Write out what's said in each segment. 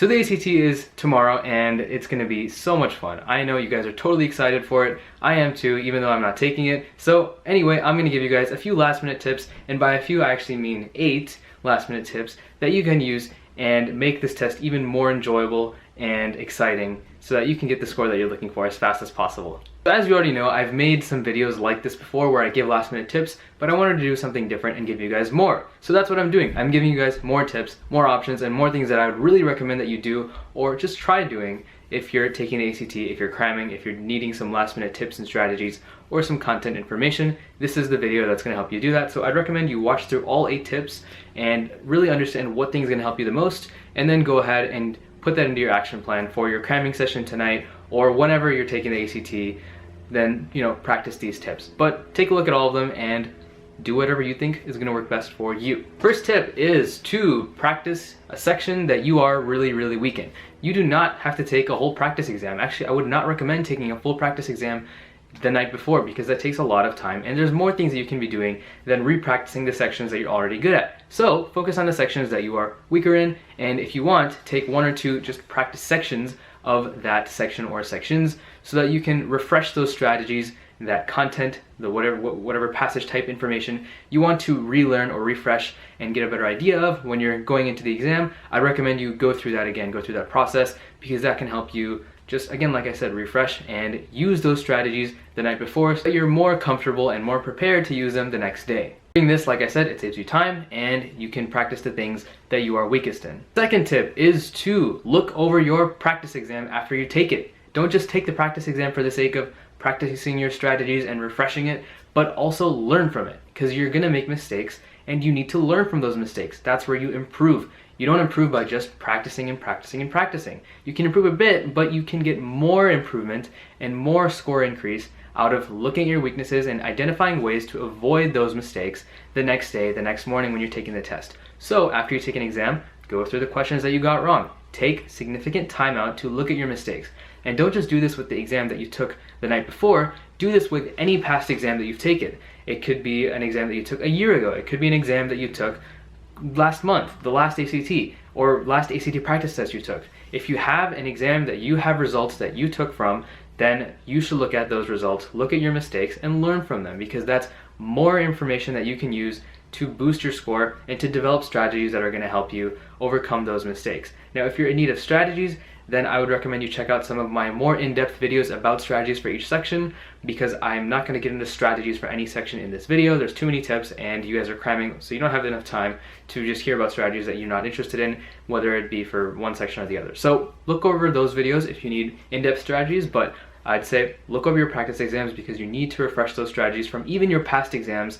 So the ACT is tomorrow and it's going to be so much fun. I know you guys are totally excited for it. I am too, even though I'm not taking it. So anyway, I'm going to give you guys a few last minute tips, and by a few I actually mean 8 last minute tips that you can use and make this test even more enjoyable and exciting so that you can get the score that you're looking for as fast as possible. So as you already know, I've made some videos like this before where I give last minute tips, but I wanted to do something different and give you guys more. So that's what I'm doing. I'm giving you guys more tips, more options, and more things that I would really recommend that you do or just try doing if you're taking the ACT, if you're cramming, if you're needing some last minute tips and strategies or some content information. This is the video that's going to help you do that. So I'd recommend you watch through all 8 tips and really understand what thing's going to help you the most, and then go ahead and put that into your action plan for your cramming session tonight or whenever you're taking the ACT. Then, practice these tips. But take a look at all of them and do whatever you think is going to work best for you. First tip is to practice a section that you are really, really weak in. You do not have to take a whole practice exam. Actually, I would not recommend taking a full practice exam the night before because that takes a lot of time, and there's more things that you can be doing than re-practicing the sections that you're already good at. So focus on the sections that you are weaker in, and if you want, take 1 or 2 just practice sections of that section or sections so that you can refresh those strategies, that content, the whatever passage type information you want to relearn or refresh and get a better idea of when you're going into the exam. I recommend you go through that again, go through that process, because that can help you just, again, like I said, refresh and use those strategies the night before so that you're more comfortable and more prepared to use them the next day. Doing this, like I said, it saves you time and you can practice the things that you are weakest in. Second tip is to look over your practice exam after you take it. Don't just take the practice exam for the sake of practicing your strategies and refreshing it, but also learn from it, because you're gonna make mistakes and you need to learn from those mistakes. That's where you improve. You don't improve by just practicing and practicing and practicing. You can improve a bit, but you can get more improvement and more score increase out of looking at your weaknesses and identifying ways to avoid those mistakes the next day, the next morning when you're taking the test. So after you take an exam, go through the questions that you got wrong. Take significant time out to look at your mistakes. And don't just do this with the exam that you took the night before, do this with any past exam that you've taken. It could be an exam that you took a year ago. It could be an exam that you took last month, the last ACT, or last ACT practice test you took. If you have an exam that you have results that you took from, then you should look at those results, look at your mistakes, and learn from them, because that's more information that you can use to boost your score and to develop strategies that are going to help you overcome those mistakes. Now, if you're in need of strategies, then I would recommend you check out some of my more in-depth videos about strategies for each section, because I'm not going to get into strategies for any section in this video. There's too many tips and you guys are cramming, so you don't have enough time to just hear about strategies that you're not interested in, whether it be for one section or the other. So look over those videos if you need in-depth strategies, but I'd say look over your practice exams because you need to refresh those strategies from even your past exams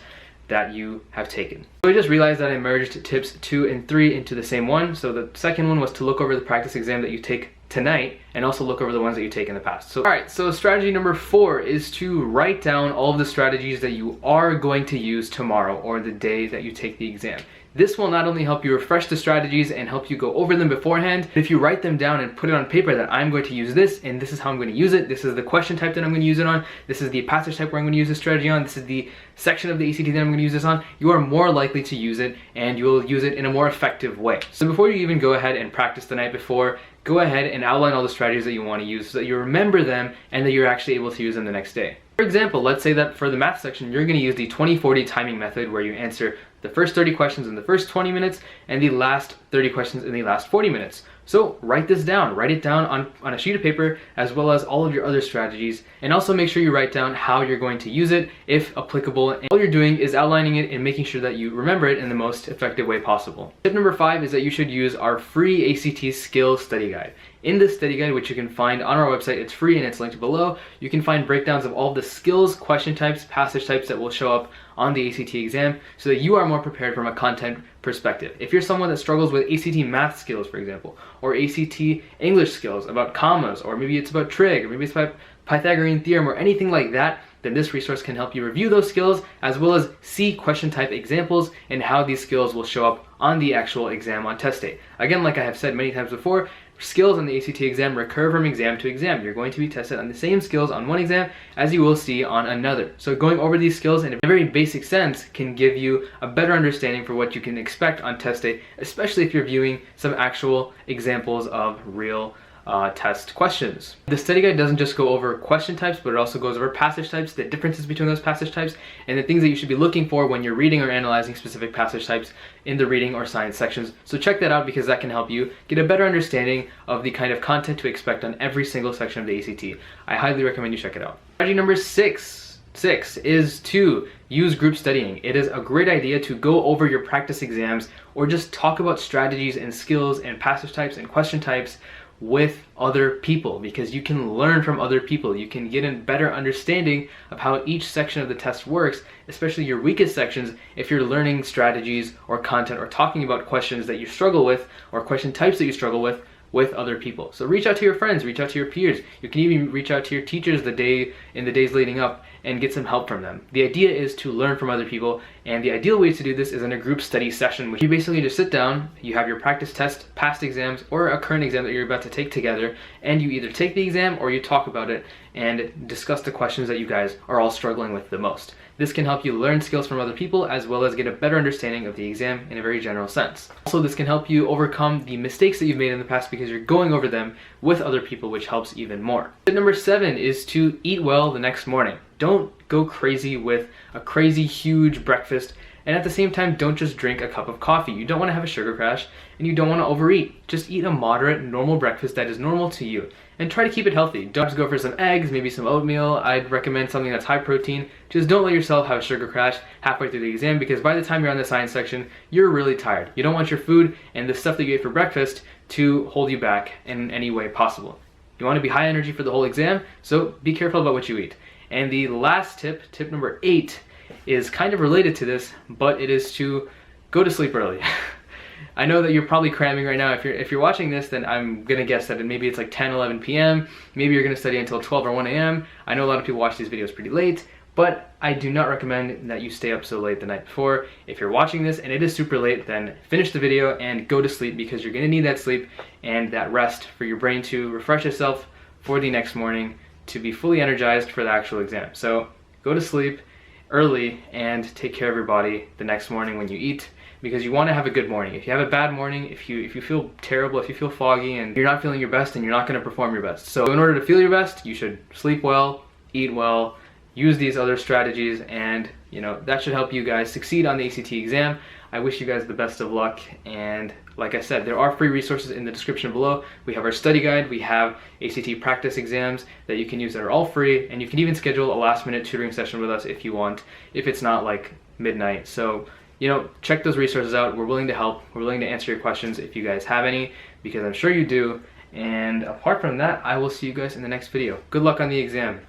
that you have taken. So I just realized that I merged tips 2 and 3 into the same one. So the second one was to look over the practice exam that you take tonight and also look over the ones that you take in the past. So alright, so strategy number 4 is to write down all of the strategies that you are going to use tomorrow or the day that you take the exam. This will not only help you refresh the strategies and help you go over them beforehand, but if you write them down and put it on paper that I'm going to use this, and this is how I'm going to use it, this is the question type that I'm going to use it on, this is the passage type where I'm going to use this strategy on, this is the section of the ACT that I'm going to use this on, you are more likely to use it and you will use it in a more effective way. So before you even go ahead and practice the night before, go ahead and outline all the strategies that you want to use so that you remember them and that you're actually able to use them the next day. For example, let's say that for the math section, you're going to use the 20-40 timing method where you answer the first 30 questions in the first 20 minutes and the last 30 questions in the last 40 minutes. So write this down, write it down on a sheet of paper as well as all of your other strategies, and also make sure you write down how you're going to use it if applicable. And all you're doing is outlining it and making sure that you remember it in the most effective way possible. Tip number 5 is that you should use our free ACT Skills Study Guide. In this study guide, which you can find on our website, it's free and it's linked below, you can find breakdowns of all of the skills, question types, passage types that will show up on the ACT exam so that you are more prepared from a content perspective. If you're someone that struggles with ACT math skills, for example, or ACT English skills about commas, or maybe it's about trig, or maybe it's about Pythagorean theorem or anything like that, then this resource can help you review those skills as well as see question type examples and how these skills will show up on the actual exam on test day. Again, like I have said many times before, skills on the ACT exam recur from exam to exam. You're going to be tested on the same skills on one exam as you will see on another. So going over these skills in a very basic sense can give you a better understanding for what you can expect on test day, especially if you're viewing some actual examples of real test questions. The study guide doesn't just go over question types, but it also goes over passage types, the differences between those passage types, and the things that you should be looking for when you're reading or analyzing specific passage types in the reading or science sections. So check that out because that can help you get a better understanding of the kind of content to expect on every single section of the ACT. I highly recommend you check it out. Strategy number six is to use group studying. It is a great idea to go over your practice exams or just talk about strategies and skills and passage types and question types with other people, because you can learn from other people. You can get a better understanding of how each section of the test works, especially your weakest sections if you're learning strategies or content or talking about questions that you struggle with or question types that you struggle with other people. So reach out to your friends, reach out to your peers. You can even reach out to your teachers in the days leading up and get some help from them. The idea is to learn from other people, and the ideal way to do this is in a group study session, which you basically just sit down, you have your practice test, past exams, or a current exam that you're about to take together, and you either take the exam or you talk about it and discuss the questions that you guys are all struggling with the most. This can help you learn skills from other people as well as get a better understanding of the exam in a very general sense. Also, this can help you overcome the mistakes that you've made in the past because you're going over them with other people, which helps even more. Tip number 7 is to eat well the next morning. Don't go crazy with a crazy huge breakfast, and at the same time don't just drink a cup of coffee. You don't want to have a sugar crash and you don't want to overeat. Just eat a moderate, normal breakfast that is normal to you and try to keep it healthy. Don't just go for some eggs, maybe some oatmeal. I'd recommend something that's high protein. Just don't let yourself have a sugar crash halfway through the exam, because by the time you're on the science section, you're really tired. You don't want your food and the stuff that you ate for breakfast to hold you back in any way possible. You want to be high energy for the whole exam, so be careful about what you eat. And the last tip, tip number 8, is kind of related to this, but it is to go to sleep early. I know that you're probably cramming right now. If you're watching this, then I'm gonna guess that maybe it's like 10, 11 p.m. Maybe you're gonna study until 12 or 1 a.m. I know a lot of people watch these videos pretty late, but I do not recommend that you stay up so late the night before. If you're watching this and it is super late, then finish the video and go to sleep, because you're gonna need that sleep and that rest for your brain to refresh itself for the next morning to be fully energized for the actual exam. So go to sleep early and take care of your body the next morning when you eat, because you want to have a good morning. If you have a bad morning, if you feel terrible, if you feel foggy and you're not feeling your best, then you're not going to perform your best. So in order to feel your best, you should sleep well, eat well, use these other strategies, and that should help you guys succeed on the ACT exam. I wish you guys the best of luck, and like I said, there are free resources in the description below. We have our study guide, we have ACT practice exams that you can use that are all free, and you can even schedule a last-minute tutoring session with us if you want, if it's not like midnight. So check those resources out. We're willing to help. We're willing to answer your questions if you guys have any, because I'm sure you do. And apart from that, I will see you guys in the next video. Good luck on the exam.